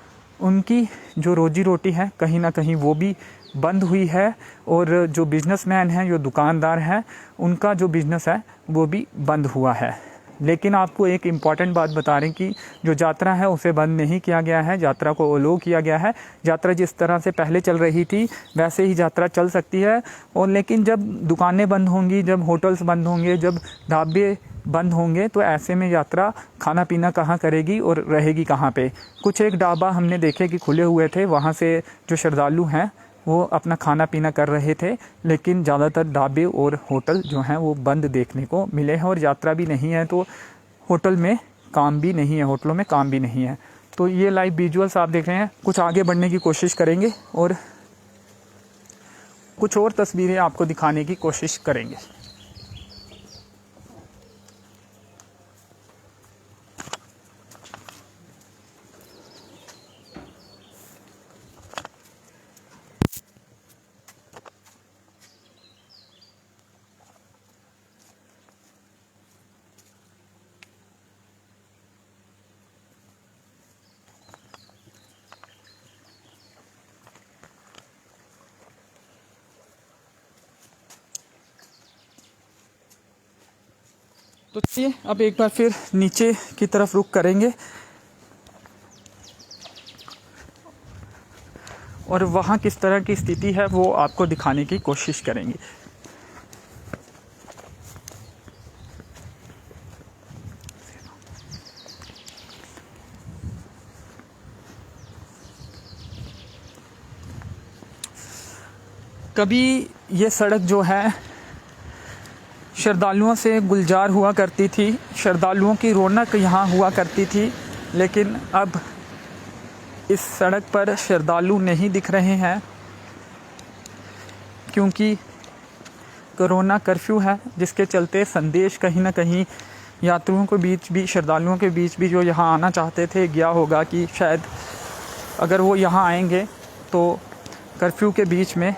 उनकी जो रोजी रोटी है कहीं ना कहीं वो भी बंद हुई है और जो बिजनेसमैन हैं, जो दुकानदार हैं, उनका जो बिज़नेस है वो भी बंद हुआ है। लेकिन आपको एक इम्पॉर्टेंट बात बता रहे हैं कि जो यात्रा है उसे बंद नहीं किया गया है, यात्रा को अलो किया गया है। यात्रा जिस तरह से पहले चल रही थी वैसे ही यात्रा चल सकती है। और लेकिन जब दुकानें बंद होंगी, जब होटल्स बंद होंगे, जब ढाबे बंद होंगे, तो ऐसे में यात्रा खाना पीना कहाँ करेगी और रहेगी कहाँ पे। कुछ एक ढाबा हमने देखे कि खुले हुए थे, वहाँ से जो श्रद्धालु हैं वो अपना खाना पीना कर रहे थे, लेकिन ज़्यादातर ढाबे और होटल जो हैं वो बंद देखने को मिले हैं। और यात्रा भी नहीं है तो होटल में काम भी नहीं है, होटलों में काम भी नहीं है। तो ये लाइव विजुअल्स आप देख रहे हैं। कुछ आगे बढ़ने की कोशिश करेंगे और कुछ और तस्वीरें आपको दिखाने की कोशिश करेंगे। तो चलिए अब एक बार फिर नीचे की तरफ रुख करेंगे और वहाँ किस तरह की स्थिति है वो आपको दिखाने की कोशिश करेंगे। कभी ये सड़क जो है श्रद्धालुओं से गुलजार हुआ करती थी, श्रद्धालुओं की रौनक यहाँ हुआ करती थी, लेकिन अब इस सड़क पर श्रद्धालु नहीं दिख रहे हैं क्योंकि कोरोना कर्फ्यू है, जिसके चलते संदेश कहीं ना कहीं यात्रियों के बीच भी, श्रद्धालुओं के बीच भी जो यहाँ आना चाहते थे गया होगा कि शायद अगर वो यहाँ आएंगे तो कर्फ्यू के बीच में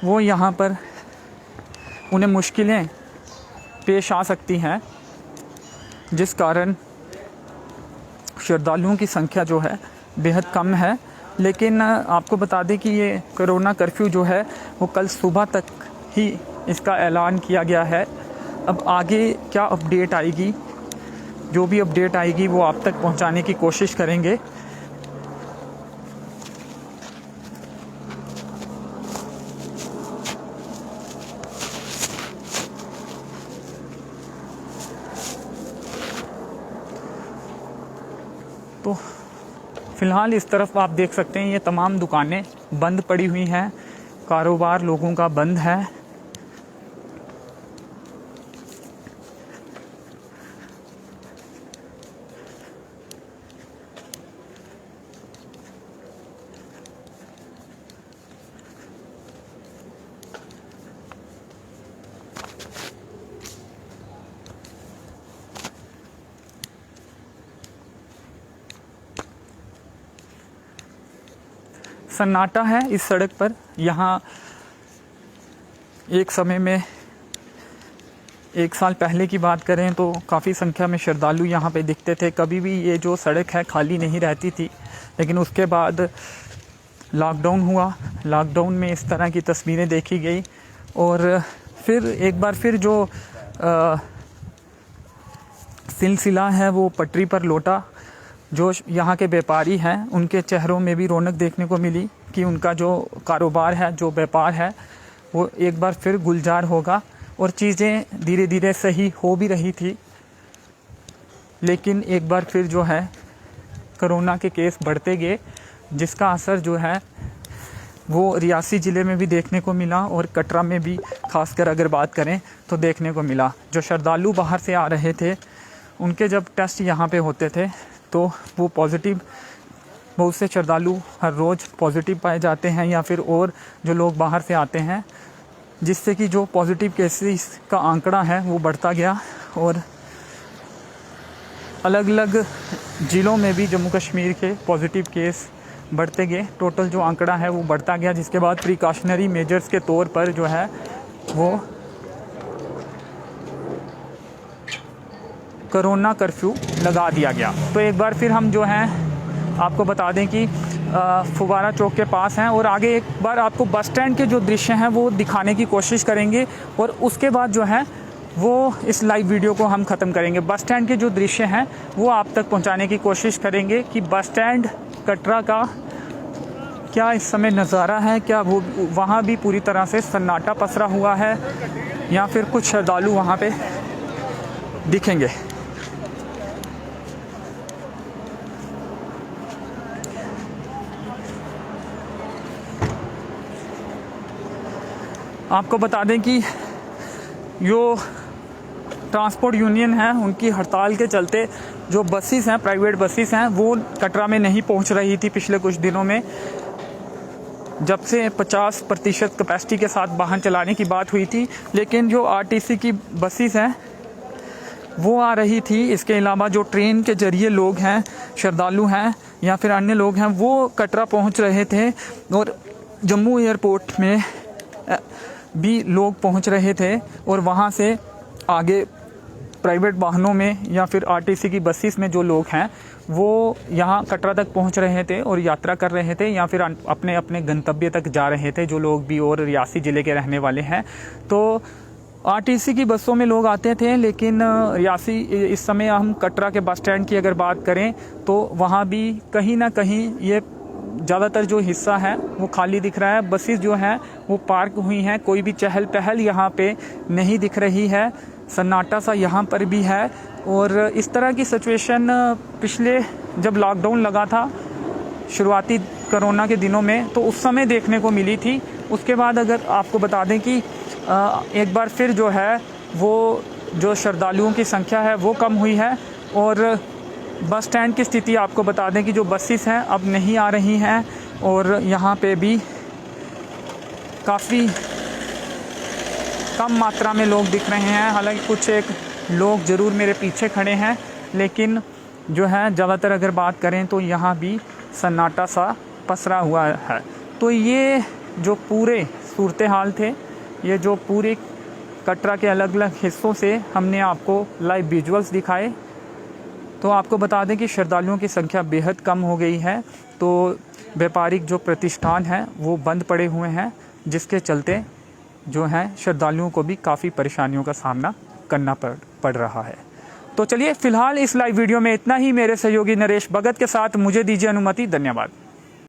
वो यहाँ पर उन्हें मुश्किलें पेश आ सकती हैं, जिस कारण श्रद्धालुओं की संख्या जो है बेहद कम है। लेकिन आपको बता दें कि ये कोरोना कर्फ्यू जो है वो कल सुबह तक ही इसका ऐलान किया गया है। अब आगे क्या अपडेट आएगी, जो भी अपडेट आएगी वो आप तक पहुंचाने की कोशिश करेंगे। तो फ़िलहाल इस तरफ आप देख सकते हैं ये तमाम दुकानें बंद पड़ी हुई हैं, कारोबार लोगों का बंद है। सन्नाटा है इस सड़क पर। यहाँ एक समय में, एक साल पहले की बात करें तो काफ़ी संख्या में श्रद्धालु यहाँ पे दिखते थे। कभी भी ये जो सड़क है खाली नहीं रहती थी, लेकिन उसके बाद लॉकडाउन हुआ। लॉकडाउन में इस तरह की तस्वीरें देखी गई और फिर एक बार फिर जो सिलसिला है वो पटरी पर लौटा। जो यहाँ के व्यापारी हैं उनके चेहरों में भी रौनक देखने को मिली कि उनका जो कारोबार है, जो व्यापार है, वो एक बार फिर गुलजार होगा और चीज़ें धीरे धीरे सही हो भी रही थी। लेकिन एक बार फिर जो है कोरोना के केस बढ़ते गए, जिसका असर जो है वो रियासी ज़िले में भी देखने को मिला और कटरा में भी खासकर अगर बात करें तो देखने को मिला। जो श्रद्धालु बाहर से आ रहे थे उनके जब टेस्ट यहाँ पे होते थे तो वो पॉजिटिव, बहुत से श्रद्धालु हर रोज़ पॉजिटिव पाए जाते हैं या फिर और जो लोग बाहर से आते हैं, जिससे कि जो पॉजिटिव केसेस का आंकड़ा है वो बढ़ता गया और अलग अलग ज़िलों में भी जम्मू कश्मीर के पॉजिटिव केस बढ़ते गए। टोटल जो आंकड़ा है वो बढ़ता गया, जिसके बाद प्रिकॉशनरी मेजर्स के तौर पर जो है वो कोरोना कर्फ्यू लगा दिया गया। तो एक बार फिर हम जो हैं आपको बता दें कि फुवारा चौक के पास हैं और आगे एक बार आपको बस स्टैंड के जो दृश्य हैं वो दिखाने की कोशिश करेंगे और उसके बाद जो है वो इस लाइव वीडियो को हम ख़त्म करेंगे। बस स्टैंड के जो दृश्य हैं वो आप तक पहुंचाने की कोशिश करेंगे कि बस स्टैंड कटरा का क्या इस समय नज़ारा है, क्या वो वहाँ भी पूरी तरह से सन्नाटा पसरा हुआ है या फिर कुछ श्रद्धालु वहाँ पे दिखेंगे। आपको बता दें कि जो ट्रांसपोर्ट यूनियन है उनकी हड़ताल के चलते जो बसेस हैं, प्राइवेट बसेस हैं, वो कटरा में नहीं पहुंच रही थी पिछले कुछ दिनों में। जब से 50% कैपेसिटी के साथ वाहन चलाने की बात हुई थी, लेकिन जो आरटीसी की बसेस हैं वो आ रही थी। इसके अलावा जो ट्रेन के ज़रिए लोग हैं, श्रद्धालु हैं या फिर अन्य लोग हैं, वो कटरा पहुंच रहे थे और जम्मू एयरपोर्ट में भी लोग पहुंच रहे थे और वहां से आगे प्राइवेट वाहनों में या फिर आरटीसी की बसेस में जो लोग हैं वो यहाँ कटरा तक पहुंच रहे थे और यात्रा कर रहे थे या फिर अपने अपने गंतव्य तक जा रहे थे, जो लोग भी और रियासी ज़िले के रहने वाले हैं। तो आरटीसी की बसों में लोग आते थे, लेकिन रियासी इस समय हम कटरा के बस स्टैंड की अगर बात करें तो वहाँ भी कहीं ना कहीं ये ज़्यादातर जो हिस्सा है वो खाली दिख रहा है। बसेस जो हैं वो पार्क हुई हैं, कोई भी चहल पहल यहाँ पे नहीं दिख रही है। सन्नाटा सा यहाँ पर भी है और इस तरह की सिचुएशन पिछले जब लॉकडाउन लगा था शुरुआती कोरोना के दिनों में तो उस समय देखने को मिली थी। उसके बाद अगर आपको बता दें कि एक बार फिर जो है वो जो श्रद्धालुओं की संख्या है वो कम हुई है और बस स्टैंड की स्थिति आपको बता दें कि जो बसेस हैं अब नहीं आ रही हैं और यहाँ पे भी काफ़ी कम मात्रा में लोग दिख रहे हैं। हालांकि कुछ एक लोग ज़रूर मेरे पीछे खड़े हैं, लेकिन जो है ज़्यादातर अगर बात करें तो यहाँ भी सन्नाटा सा पसरा हुआ है। तो ये जो पूरे सूरत हाल थे, ये जो पूरे कटरा के अलग अलग हिस्सों से हमने आपको लाइव विजुअल्स दिखाए। तो आपको बता दें कि श्रद्धालुओं की संख्या बेहद कम हो गई है, तो व्यापारिक जो प्रतिष्ठान हैं वो बंद पड़े हुए हैं, जिसके चलते जो है श्रद्धालुओं को भी काफ़ी परेशानियों का सामना करना पड़ रहा है। तो चलिए फ़िलहाल इस लाइव वीडियो में इतना ही। मेरे सहयोगी नरेश भगत के साथ मुझे दीजिए अनुमति। धन्यवाद।